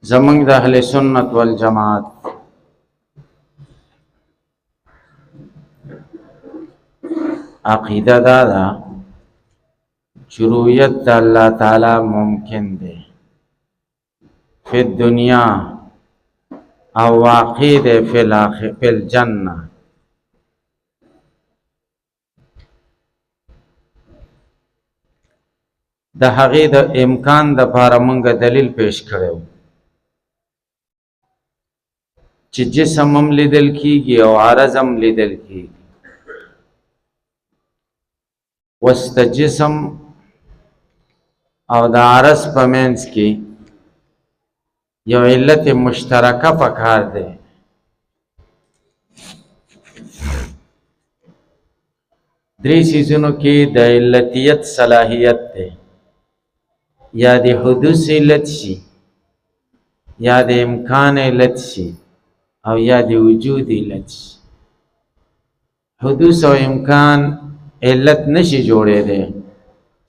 زمنګ د اهل سنت والجماعت عقیده دا ده چې رؤیت د الله تعالی ممکن دی فی الدنیا او واقع دی فی الجنه. د هغې د امکان د پاره مونږ دلیل پیش کړو چې جسم هم لیدل کیږي او عرض هم لیدل کیږي. وسط جسم او د عرض په منځ کې یو علت مشترکه پکار دی. درې سیزونو کې د علتیت صلاحیت دی، یا د حدوث علت شي، یا د امکان علت شي، او یا د وجود علت شي. حدوث او امکان علت نشي جوړې دی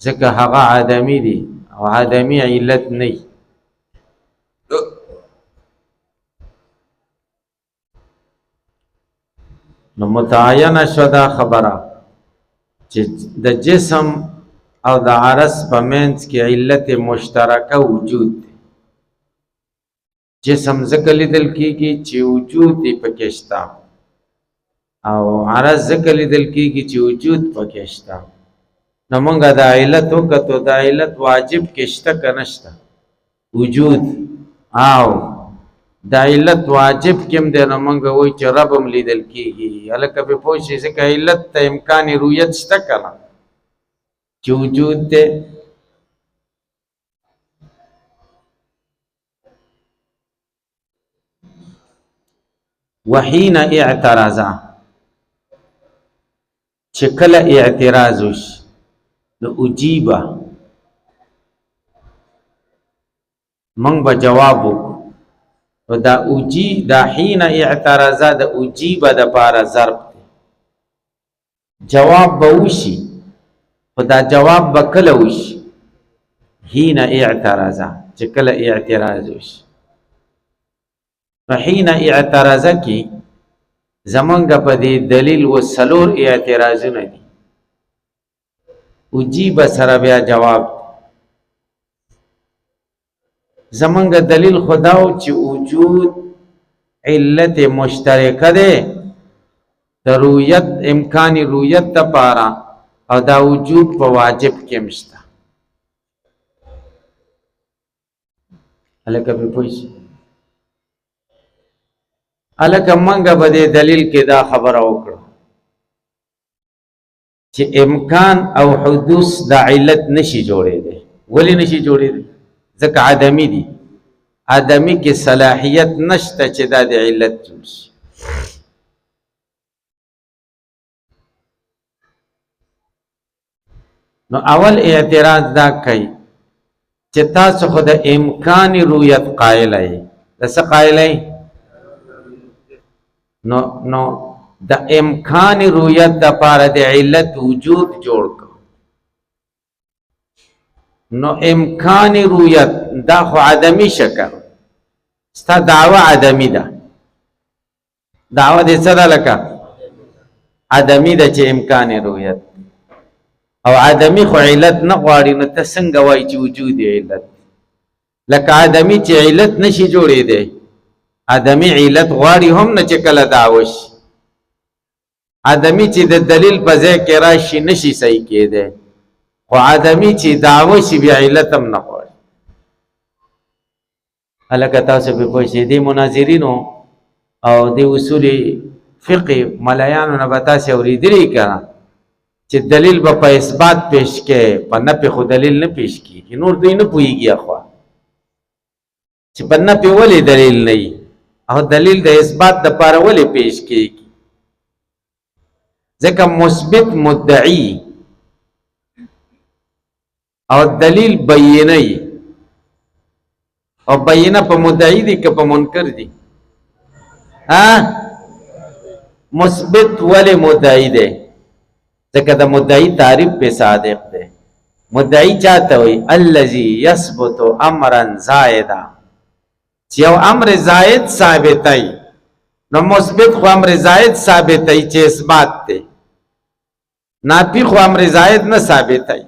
ځکه هغه عدمی دی او عدمی علت نه. نو متعینه شو دا خبره چې د جسم او د عرض په منځ کې علت مشترکه وجود دی. جسم ځکه لیدل کیږي چې وجود دی پکې شته، او عرض ځکه لیدل کیږي چې وجود پکې شته. نو مونږ د علت وکړو، د علت واجب کې شته که نشته وجود، او د علت واجب کې هم دی. نو مونږ وایو چې رب هم لیدل کیږي. هلکه پې پوه شئ ځکه علت ته امکان رؤیت شته که نه چې وجود دی. وحین اعتراضا، چې کله اعتراض وشي نو اجیبه موږ به جواب وکړو. دا حین اعتراضا د اجیبه د پاره ضرب دی، جواب به وشي، خو دا جواب به کله وشي؟ حین اعتراضا، چې کله اعتراض وشي. حین اعتراضه کې زمونږ په دې دلیل و څلور اعتراضونه دي. اجیبه سره بیا جواب. زمونږ دلیل خدا و چې وجود علت مشترکه ده د رؤیت، امکان رؤیت دپاره، او دا وجود په واجب کې هم شته. هلکه پې پوه شئ. هلکه منګه به دې دلیل کې دا خبره وکړو چې امکان او حدوث د علت نشي جوړېدی. ولې نشي جوړېدی؟ ځکه عدمی دي. عدمی کې صلاحیت نشته چې دا د علت جوړ شي. نو اول اعتراض دا کوي چې تاسو خو د امکان رؤیت قائل یې. د څه قائل یې؟ نو د امکان رؤیت د پاره د علت وجود جوړ کړ. نو امکان رؤیت دا خو عدمی شکل، ستا دعوه عدمی ده. دعوه دې څه ده؟ لکه عدمی ده چې امکان رؤیت، او عدمی خو علت نه غواړي. نو ته څنګه وایي چې وجود علت؟ لکه عدمی چې علت نشي جوړېدی، عدمی علت غواړي هم نه چې کله دعوه شي. عدمی چې د دلیل په ځای کې راشي نشي صحیح کېدی، خو عدمی چې دعوه شي بیا علت هم نه غواړي. هلکه تاسو پې پوه شئ. دې مناظرینو او د اصول فقه ملایانو نه به تاسې اورېدلي که نه چې دلیل به په اثبات پیش کې، په نفي خو دلیل نه پیش کېږي. نور دوی نه پوهېږي اخوا چې په نفي ولې دلیل نه وي، او دلیل د اثبات دپاره ولې پیش کېږي؟ ځکه مثبت مدعی او دلیل بینه وي، او بینه په مدعی دی که په منکر دی؟ مثبت ولې مدعی دی؟ ځکه د مدعی تعریف په صادق دی. مدعی چاته وي؟ الذي يثبت امرا زائدا چې یو امر زائد ثابتای نو مثبت خو امر زائد ثابتای چې اثبات دی، نافی خو امر زائد نه ثابتای،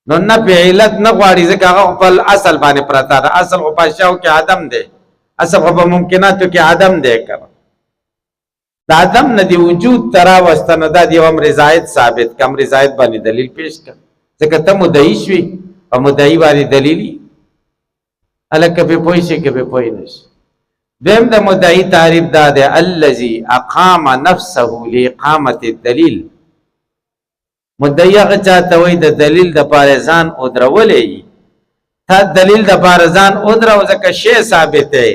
نو نه په علت نه غواړي ځکه هغه خپل اصل باندې پرتا ده. اصل خو په اشیاء کې عدم دی، اصل خو په ممکناتو کې عدم دی. کړه د عدم نه دی وجود ترا واستنه دا دی امر زائد ثابت ک امر زائد باندې دلیل پیش کړه ځکه ته مدعی شوی او مدعی باندې دلیلی الکه په پوي شي کې په پوي نشي. دیم د مدعی تعریف دا دی الذي اقام نفسه لاقامه الدلیل. مدعی هغه چاته وای د دلیل د پارزان او درولې تا دلیل د پارزان او درو ځکه شی ثابت دی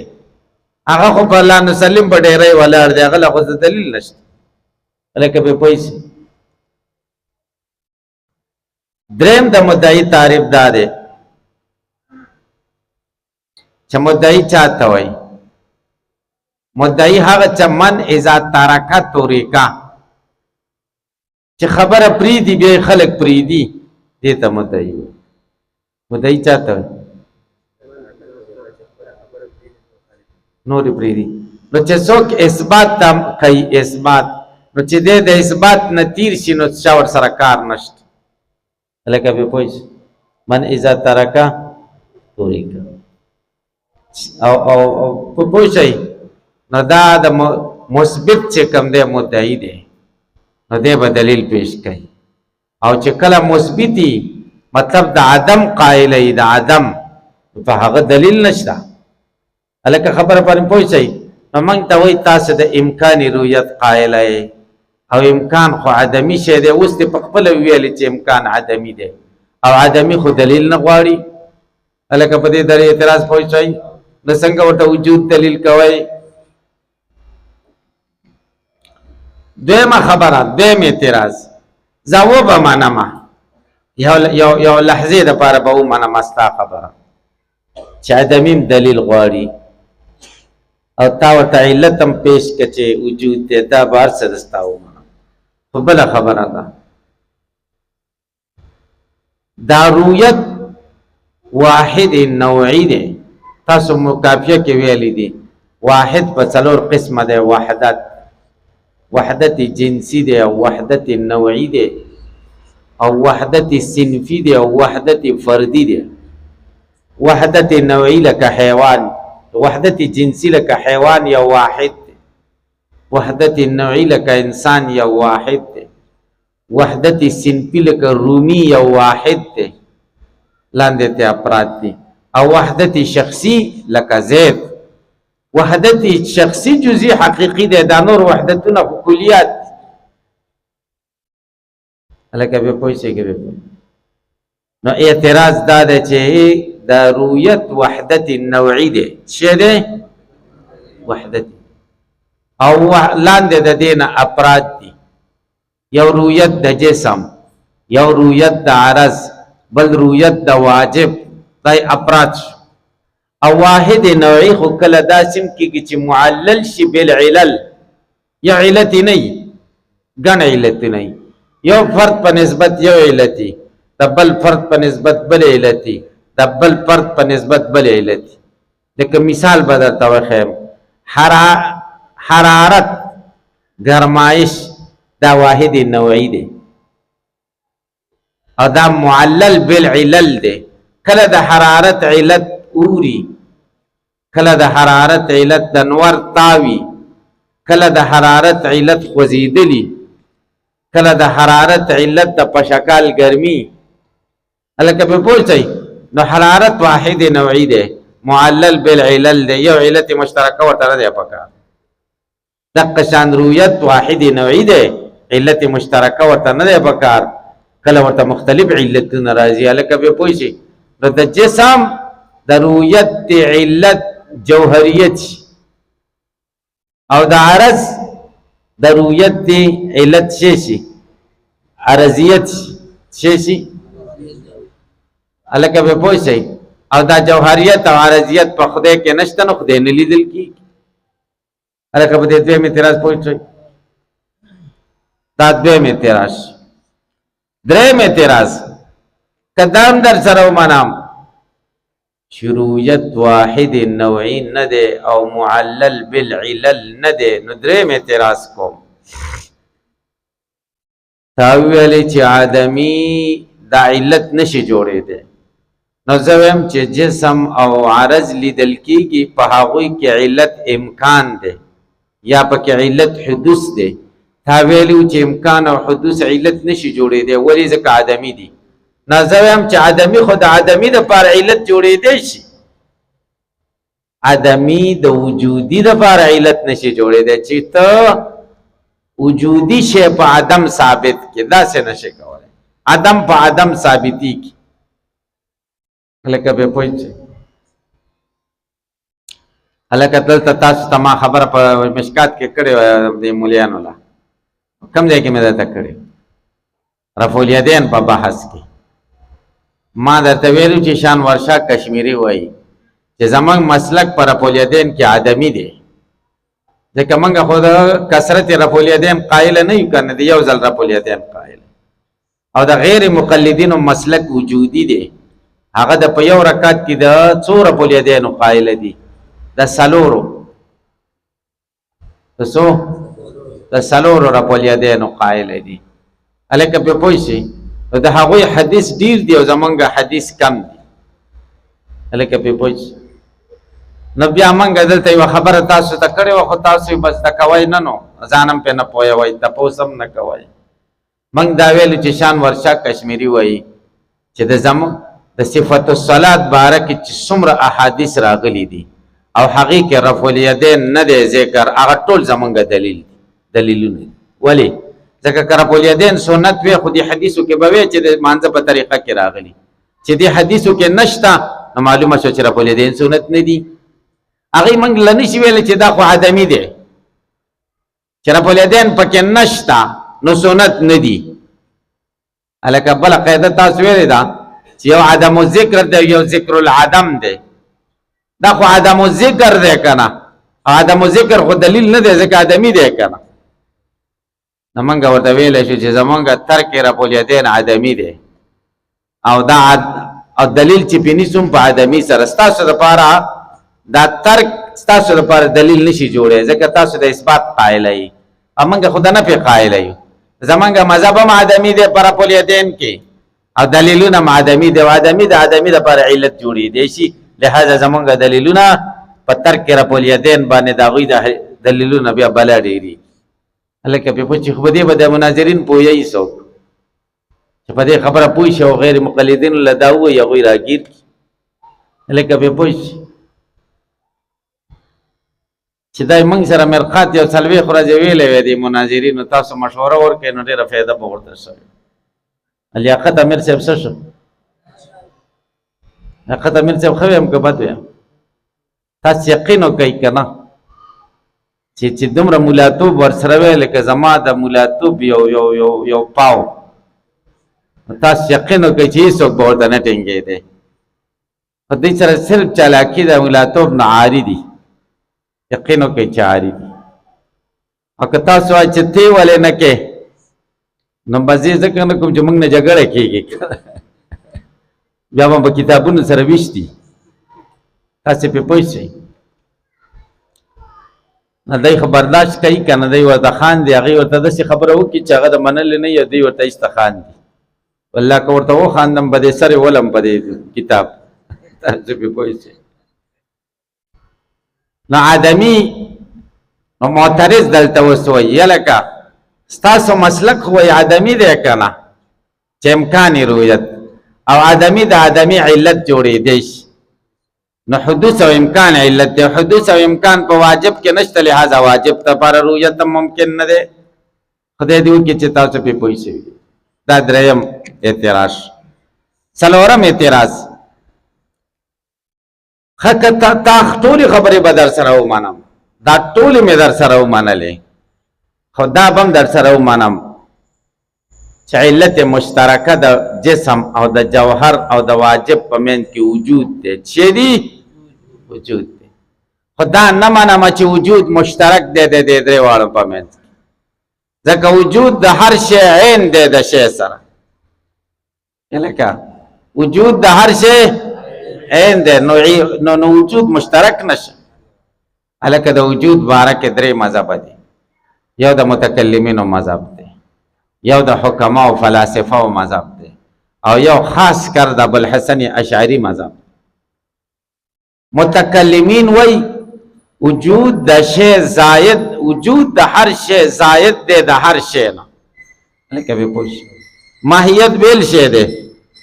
هغه خو په الله نسلم په ډیرې ولر دی هغه خو دلیل نشته الکه په پوي شي. دریم د مدعی تعریف دا دی چې مدعی چاته وای مدعی هغه چې من اذا ترکه طریقه چې خبره پریدي به خلق پریدي دې ته مدعی وای. مدعی چاته وای نور پریدي نو چې څوک اثبات تم کوي اثبات نو چې دې د اثبات نتیر شي نو څور سره کار نشته لکه به پوه من اذا ترکه طریقه او پوه شئ نو دا د مثبت چې کوم دی مدعی دی نو دی به دلیل پیش کوي او چې کله مثبتی مطلب د عدم قائل ای د عدم په هغه دلیل نشته الکه خبره پرې پوه شئ نو موږ ته وایي تاسو د امکان رؤیت قائل ای او امکان خو عدمی شی دی اوس په خپل ویل چې امکان عدمی دی او عدمی خو دلیل نه غواړي الکه په دې درې اعتراض پوه شئ نو څنګه ورته وجود دلیل کوي. دویمه خبره دویم اعتراض زاو به منما یو لحظه د پاره به منما ستا خبره چې عدمیم دلیل غواړي او تا ورته علت هم پیش کچې وجود ته دا بار سدستاو په بل خبره ده دا رؤیت واحد نوعی دی تاسو مکافیه کې ویلي دي واحد په څلور قسمه ده وحدت جنسی دی او وحدت نوعی دی او وحدت صنفی دی او وحدت فردی دی. وحدت نوعی لکه حیوان وحدت جنسی لکه حیوان یا واحد دی وحدت نوعی لکه انسان یا واحد دی وحدت صنفی لکه رومی یا واحد دی لاندې ته افراد دی او وحدت شخصی لکه زید. وحدت شخصی جزئی حقیقی دی دا نور وحدتونه کلیات الکه به پوه شئ کې نو اعتراض دا دی چې دا رؤیت وحدت نوعی دی څه دی وحدت او لاندې د دینه افراد دي یو رؤیت د جسم یو رؤیت د عرض بل رؤیت د واجب دای افراد او واحد نوعی خو کله داسم کیږي چې معلل شي بالعلل یا علت نه ګڼ علت نه یو فرد په نسبت یو علتي دبل فرد په نسبت بل علتي دبل فرد په نسبت بل علتي. لکه مثال بدلته وخیم حرارت گرمایش دا واحد نوعی دی او دا معلل بالعلل دی. کله د حرارت علت اوري کله د حرارت علت د نور تاوي کله د حرارت علت خوځیدلی کله د حرارت علت د پشکال ګرمي الکه په پوښتای نو حرارت واحد نوعی دی معلل بالعلل دی یو علت مشترکه ورته نه دی پکار. دغه شان رؤیت واحد نوعی دی علت مشترکه ورته نه دی پکار کله ورته مختلف علتونه راځي الکه په پوښتای نو د جسم د رؤیت علت جوهریت او د عرض د رؤیت علت شي عرضیت شي الکه به پوښتای او دا جوهریت او عرضیت په خدای کې نشته نو خدای نه لیدل کی الکه په دې دویم اعتراض پوښتای دا دویم اعتراض. دریم اعتراض قدام در سره ومنام شروعیت واحد نوعی نه دی او معلل بالعلل نه دی. نو دریم اعتراض کوم، تا ویلې چې آدمی دا علت نشي جوړېدی، نو زه وایم چې جسم او عرض لیدل کېږي، په هغوی کې علت امکان دی یا پکې علت حدوث دی. تا ویلو چې امکان او حدوث علت نشي جوړېدی، ولې؟ ځکه آدمی دی. نو زه وایم چې آدمی خو د آدمی دپاره علت جوړېدی شي، آدمی د وجودي دپاره علت نشي جوړېدی چې ته وجودي شی په عدم ثابت کې داسې نشي کولی، عدم په عدم ثابتي کې. هلکه به پوه شئ، هلکه دلته تاسو ته ما خبره په مشکات کې کړې وه د مولیانو له، کوم ځای کې مې درته کړې؟ رفع الیدین په بحث کې ما درته ویلو چې شان ورشا کشمیری وایي چې زمونږ مسلک پر رفع الیدین کې آدمی دی، ځکه موږ خو د کثرت رفع الیدین قایل نه یو، کنه د یو ځل رفع الیدین قایل، او د غیر مقلدینو مسلک وجودي دی. هغه د په یو رکعت کې د څو رفع الیدینو قایل دي؟ د څلورو. د څو؟ د څلورو رفع الیدینو قایل دي. هلکه پرې پوه شئ، نو د هغوی حدیث ډیر دی او زمونږ حدیث کم دی. هلکه پرې پوه شئ، نو بیا موږ دلته یوه خبره تاسو ته کړې وه، خو تاسو یې بس د کوئ نه، نو ځان هم پرې نه پوهوئ، تپوس هم نه کوئ. موږ دا ویلو چې شان ورشا کشمیری وایي چې د زمونږ د صفت الصلات باره کې چې څومره احادیث راغلي دي او هغې کې رفع الیدین نه دی ذکر، هغه ټول زمونږ دلیلونه دي. ولې؟ ځکه که رفع الیدین سنت وی، خو دې حدیثو کې به وی چې د مانځه په طریقه کې راغلي، چې دې حدیثو کې نشته، نو معلومه شو چې رفع الیدین سنت نه دي. هغې موږ له نشي ویلی چې دا خو آدمي دی، چې رفع الیدین پکې نشته نو سنت نه دي. هلکه بله قاعده تاسو ویلې ده چې یو عدم الذکر دی، یو ذکر العدم دی. دا خو عدم الذکر دی که نه، عدم الذکر خو دلیل نه دی، ځکه آدمي دی که نه. نو موږ ورته ویلی شو چې زمونږ ترک رفع الیدین آدمي دی، او دا او دلیل چې پې نیسو په آدمي سره. ستاسو دپاره دا ترک ستاسو دپاره دلیل نشي جوړی، ځکه تاسو د اثبات قایله یي، او موږ خو د نفي قایله یو. زمونږ مذهب هم آدمي دی په رفع الیدین کې، او دلیلونه هم آدمي دی، او آدمي د آدمي دپاره علت جوړېدی شي. لہذا زمونږ دلیلونه په ترک رفع الیدین باندې د هغوی د دلیلونه بیا بله ډېري. هلکه پرې پوه شي، خو په دې به د مناظرین پوهیږي څوک چې په دې خبره پوه شي او غیر مقلدینو له دا ووایي، هغوی راګیر کړي. هلکه پرې پوه شي چې دا موږ سره مرقات یو څلوېښت ورځې ویلی وی دي مناظرینو، تاسو مشوره ورکړئ نو ډېره فایده به ورته شوې. لیاقت امیر صاحب څه شو؟ لیاقت امیر صاحب ښه ویم که بد ویم؟ تاسو یقین وکئ که نه چې دومره مولاتوب ورسره وی لکه زما د مولاتوب یو پاو، تاسو یقین وکئ چې هېڅوک به ورته نه ټینګېدی. په دې سره صرف چالاکي د مولاتوب نه عاري دي، یقین وکئ چې عاري دي. او که تاسو وایئ چې تی ولې نه کې، نو بس یې ځکه نه کوم چې موږ نه جګړه کېږي، بیا به په کتابونو سره ویش دي. تاسې پرې پوه شئ. نه دی خو برداشت کوي که نه، دی ورته خاندي، هغې ورته داسې خبره وکړي چې هغه د منلې نه وي، دی ورته ایسته خاندي. والله که ورته وخاندم به دې سر ولم په دې کتاب. تاسې پرې پوه شئ. نو آدمي نو معترض دلته اوس وایي یلکه ستاسو مسلک خو وایي آدمي دی که نه، چې امکان رؤیت او آدمي د آدمي علت جوړېدی شي، نو حدوث او امکان علت دی. حدوث او امکان په واجب کې نشته، لہذا واجب دپاره رؤیت هم ممکن نه دی. خدای دې وکړي چې تاسو پرې پوه شوي. دا دریم اعتراض. څلورم اعتراض، ښه که تا ټولې خبرې به در سره ومنم، دا ټولې مې در سره ومنلې، خو دا به هم در سره ومنم چې علت مشترکه د جسم او د جوهر او د واجب په منځ کې وجود دی. چې دی وجود دی، خو دا نه منم چې وجود مشترک دی د دې درې واړو په منځ کې، ځکه وجود د هر شی عین دی د شی سره. لکه وجود د هر شی عین دی نو وجود مشترک نشه. هلکه د وجود باره کې درې مذهب دي. یو د متکلمینو مذهب دی، یو د حکما او فلاسفه او مذهب دی، او یو خاص کر د ابوالحسن اشعری مذهب. متکلمین وای وجود د شی زائد، وجود د هر شی زائد دی د هر شی نه. لکه به پوښ ماهیت بیل شی دی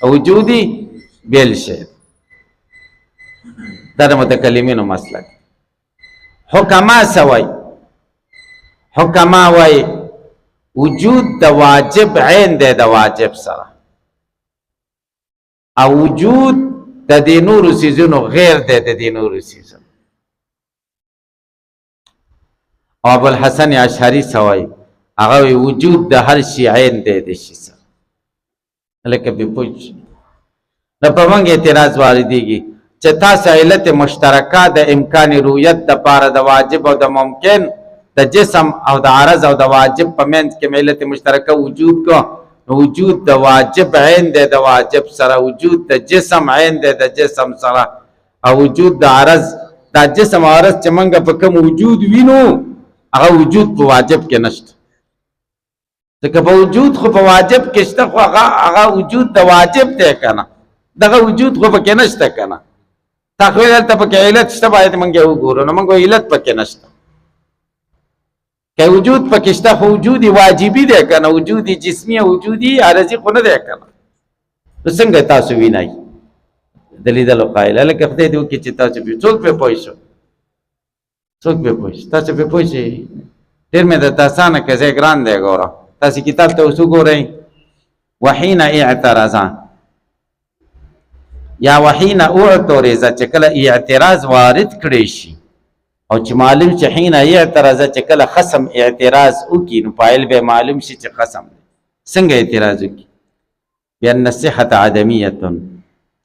او وجودی بیل شی. دا د متکلمینو مسلک. حکما سوای، حکما وای وجود د واجب عین دی د واجب سره، او وجود د دې نورو څیزونو غیر دی د دې نورو څیزونو. او ابوالحسن اشعری سوای هغه وجود د هر شي عین دی د شي سره. لکه به پوښ نو په موږ اعتراض واردېږي چې تاسو علت مشترکه د امکان رؤیت د پاره د واجب او د ممکن د جسم او د عرض او د واجب په منځ کې علت مشترکه وجود کو. وجود د واجب عین دی د واجب سره، وجود د جسم عین دی د جسم سره، او وجود د عرض د جسم او عرض چې موږ په کوم وجود وینو هغه وجود په واجب کې نشته. ځکه په وجود خو په واجب کې شته، خو هغه وجود د واجب دی کنه، دغه وجود خو پکې نشته کنه. تا خو دلته پکې علت شته، باید موږ وګورو. نو موږ علت پکې نشته. که وجود پکې شته خو وجود واجبي دی کنه، وجود جسمي او وجودي عارضي خو نه دی کنه. نو څنګه تاسو وینئ د لیدلو قایل؟ لکه خدای دې وکړي چې تاسو به څوک پې پوه شو، څوک پې پوه شي، تاسو پې پوه شئ. ډېر مې درته اسانه که ځای ګران دی. ګوره تاسو کتاب ته اوس وګورئ. وحین اعتراضا یا وحین اعترض، چې کله اعتراض وارد کړی شي او چې معلوم چې حین اعتراض چې کله خصم اعتراض وکړي نو فاعل به معلوم شي چې خصم دی. څنګه اعتراض وکړي؟ بأن صحت عدمیه،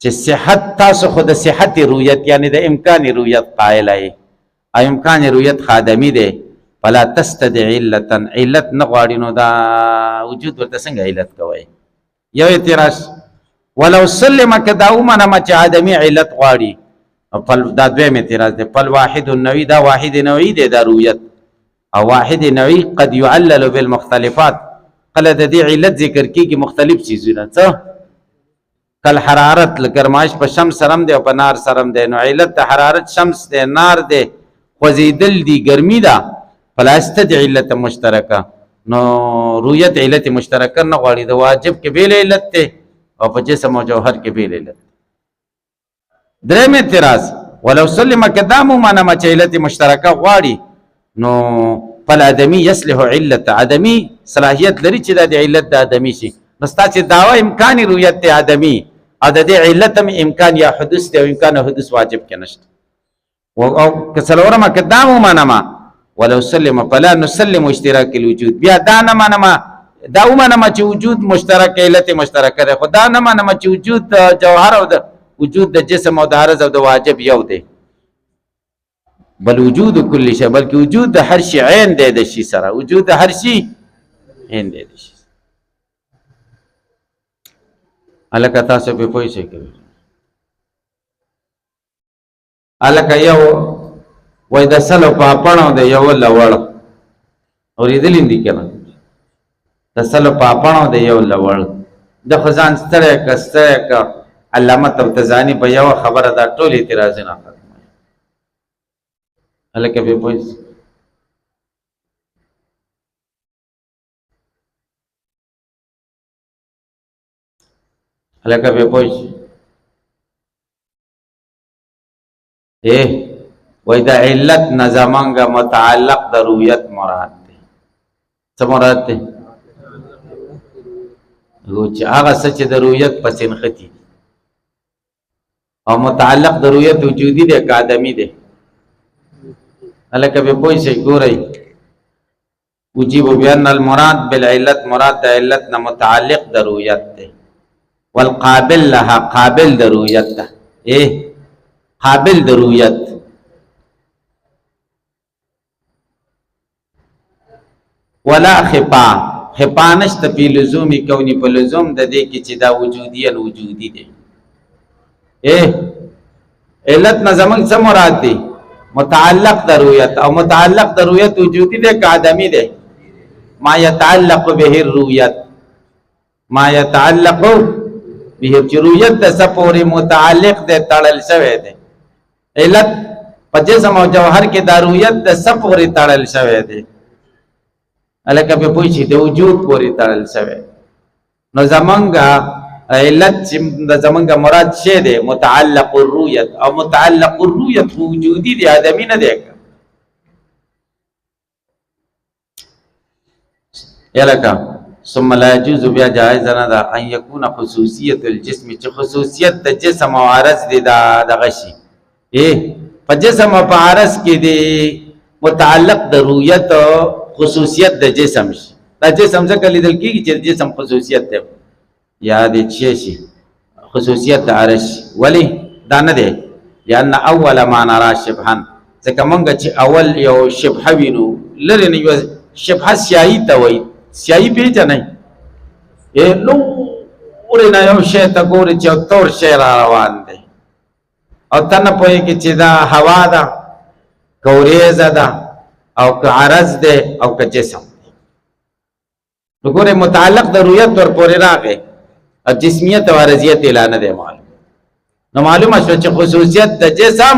چې صحت تاسو خو د صحت رؤیت یعنی د امکان رؤیت قائل ای، او امکان رؤیت خادمی دی. فلا تستدعي علتا، علت نه غواړي نو دا وجود ورته څنګه علت کوي؟ یو اعتراض. ولو سلم کدا ومنه چې عدمی علت غواړي، دا دویم اعتراض دی. فالواحد النوعي، دا واحد نوعي دی دا رؤیت، او واحد نوعي قد يعلل بالمختلفات، کله د دې علت ذکر کیږي مختلف چیزونه. څه کل حرارت لګرمایش په شمس سرم دی او په نار سرم دی. نو علت د حرارت شمس دی، نار دی، خوځیدل دی، ګرمي ده. فلا استدعي علت مشترکه، نو رؤیت علت مشترکه نه غواړي. د واجب کې بیل علت دی او په جسم او جوهر کې بیل علت. دریم اعتراض. ولو سلم کدامو معنا چې علت مشترکه غواړي نو فالادمی يصلح علت، ادمی صلاحیت لري چې د علت د ادمی شي. نستا چې داوا امکان رؤیت د ادمی او د علت هم امکان یا حدوث دی، او امکان حدوث واجب کې نشته. او کسلورم کدامو معنا ولو سلم فلا نسلم اشتراك الوجود، بیا دا نه معنا دا ومنه چې وجود مشترک علت مشترکه ده، خو دا نه منه چې وجود د جوهر او د وجود د جسم او د عرض او د واجب یو دی. بل وجود کل شی، بلکې وجود د هر شي عین دی د شي سره، وجود د هر شي عین دی د شي. الکه تاسو په پوه شئ کوي. الکه یو وای د سلو پاپانو د یو لوړ اوریدل دي کنه، د سلو پاپانو د یو لوړ د خزان ستړی کستړی کا علامه تبتزانی په یو خبره دا ټول اعتراض نه ختم. الکه به پوه الکه به پوه وای دا علت نظامنګ متعلق د رؤیت مراد دی. څه مراد دی؟ چې هغه څه چې د رؤیت پس نښتي او متعلق د رؤیت وجودي دی که آدمي دی. هلکه به پوه شئ. ګورئ اجیب بان المراد بالعلت، مراد د علت نه متعلق د رؤیت دی. والقابل لها، قابل د رؤیت ده. قابل د رؤیت. ولا خفا، خفا نشته په لزومي کونی، په لزوم د دې کې چې دا وجودي الوجودي دی. علت نه زمونږ څه مراد دی؟ متعلق د رؤیت، او متعلق د رؤیت وجودي دی که عدمي دی؟ ما يتعلق به الرؤیت، ما يتعلق به، چې رؤیت د څه پورې متعلق دی، تړل شوی دی. علت په جسم او جوهر کې د رؤیت د څه پورې تړل شوی دی؟ هلکه پې پوه شي، د وجود پورې تړل شوی. نو زمونږ علت چې زمونږ مراد شی دی متعلق الرؤیت، او متعلق الرؤیت وجودي دی، آدمی نه دی. یلکه ثم لا يجوز بیا جائز نه ده ان یکون خصوصیت الجسم، چې خصوصیت د جسم او عرض دی دغه شي په جسم او په عرض کې دی متعلق د رؤیت خصوصیت د جسم شي. دا جسم ځکه لیدل کېږي چې جسم خصوصیت دی، یا د چی شي خصوصیت د عرض شي. ولې دا نه دی؟ لأن اول ما نرى شبها، ځکه مونږ چې اول یو شبهه وینو، لرې نه یو شبهه سیاهي ته وایي. سیاهي پېژنئ؟ لورې نه یو شی ته ګورې چې یو تور شی را روان دی، او ته نه پوهېږې چې دا هوا ده که وریځه ده او که عرض دی او که جسم دی. نو ګورې متعلق د رؤیت ورپورې راغی، او جسمیت او عرضیت یې لا نه دی معلوم. نو معلومه شوه چې خصوصیت د جسم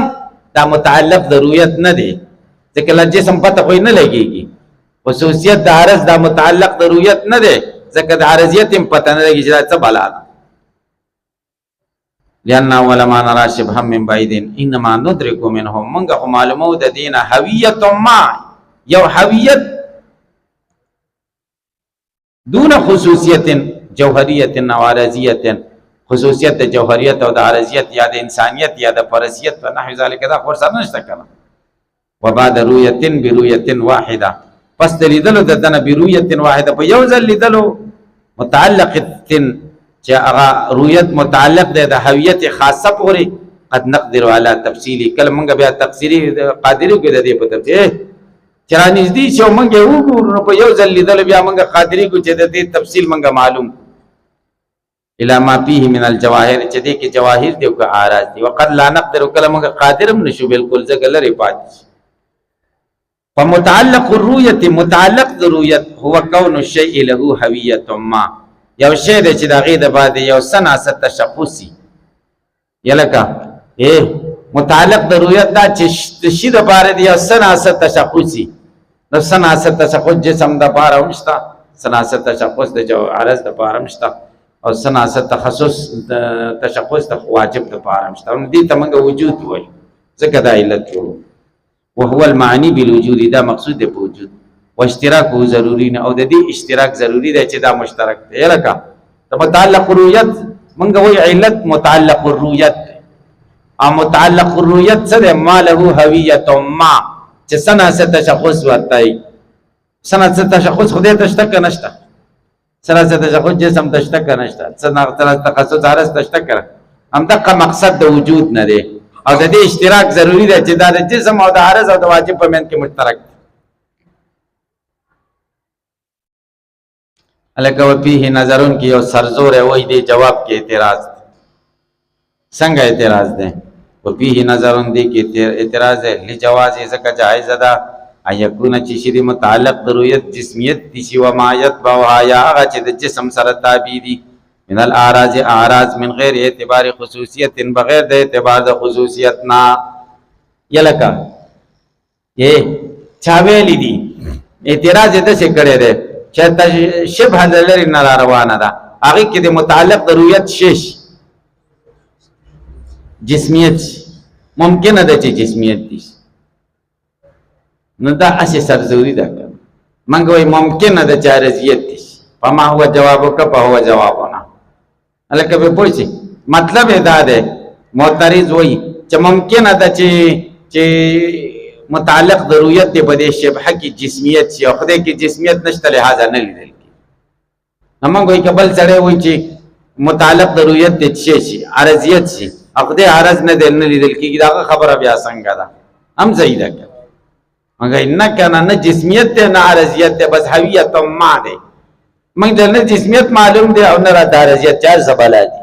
دا متعلق د رؤیت نه دی، ځکه له جسم پته خو یې نه لګېږي. خصوصیت د عرض دا متعلق د رؤیت نه دی، ځکه د عرضیت هم پته نه لګي چې دا څه بلا ده. لأن اول ما نرى شبها من بعيد انما ندرك منهم، منګه خو معلومو د دین هویت ما، یو هویت دون خصوصیت جوهریت او عرضیت، خصوصیت د جوهریت او د عرضیت یا د انسانیت یا د فرضیت په نحو ذلک دا خو سره نشته کنه. وبعد رؤیت برؤیت واحده، پس د لیدلو د دنه برؤیت واحده، په یو ځل لیدلو متعلقت چې هغه رؤیت متعلق دی د هویت خاصه پورې. قد نقدر على تفصیلی، کله مونږ بیا تفصیلي قادری کې د دې په تفصیل چې را نږدې شو مونږ وګورو، نو په یو ځل لیدلو بیا مونږ قادری کو چې د دې تفصیل مونږ معلوم. الا ما فيه من الجواهر، چې دې کې جواهر دی او که اعراض دی. وقد لا نقدر، کله مونږ قادر هم نشو بالکل، ځکه لرې پاتې. فمتعلق الرؤیت، متعلق د رؤیت هو کون الشیء له هویت ما، یو شی دی چې د هغې د باندې یو سناسه تشخصي. یلکه متعلق د رؤیت دا چې د شي دپاره د یو سناسه تشخصي. د سناسه تشخص جسم دپاره هم شته، سناسه تشخص د عرض دپاره هم شته، او سناسه تشخص د واجب دپاره هم شته. دې ته موږ وجود وایو، ځکه دا علت جوړو. وهو المعنی بالوجود، دا مقصود دی په وجود. و اشتراکه ضروری نه، او د دې اشتراک ضروری دی چې دا مشترک دی. لکه د متعلق رؤیت موږ وایو علت متعلق الرؤیت، او متعلق الرؤیت څه دی؟ ما له هویت ما، چې سناسه تشخص ورته وایي. سناسه تشخص خدای ته شته که نشته؟ سناسه تشخص جسم ته شته که نشته؟ سناسه تخصص عرض ته شته که؟ همدغه مقصد د وجود نه دی، او د دې اشتراک ضروری دی چې دا د جسم او د عرض او د واجب په منځ کې مشترک دی. هلکه وفیه نظرون کې یو سرزوری وایي دې جواب کې اعتراض دی. څنګه اعتراض دی؟ وفیه نظرون دی کې اعتراض دی لجواز، ځکه جایزه ده ان یکونه چې شي متعلق د رؤیت جسمیت دي شي، وما یتبعها، یا هغه چې د جسم سره تابع دي، من الاعراض اعراض من غیر اعتبار خصوصیت، بغیر د اعتبار د خصوصیت نه. یلکه چا ویلی دي اعتراض یې داسې کړی دی چې شبه د لرې نه را روانه ده، هغې کې د متعلق د رؤیت شش جسمیت شي. ممکنه ده چې جسمیت دي، نو دا هسې سرزوري ده که موږ وایي ممکنه ده چې عرضیت دي. فما هو جوابک فهو جوابنا. هلکه پې پوه شئ، مطلب یې دا دی، معترض وایي چې ممکنه ده چې متعلق د رؤیت دی په دې شبهه کې جسمیت شي، او خدای کې جسمیت نشته، لهذا نه لیدل کېږي. نو موږ وایي که بل سړی وایي چې متعلق د رؤیت دی څه شي؟ عرضیت شي، او خدای عرض نه دی، نه لیدل کېږي، دغه خبره بیا څنګه ده؟ هم صحیح ده که مګر نه کنه، نه جسمیت دی نه عرضیت دی، بس هویت ما دی. موږ ته نه جسمیت معلوم دی او نه راته عرضیت، چار څه بلا دي.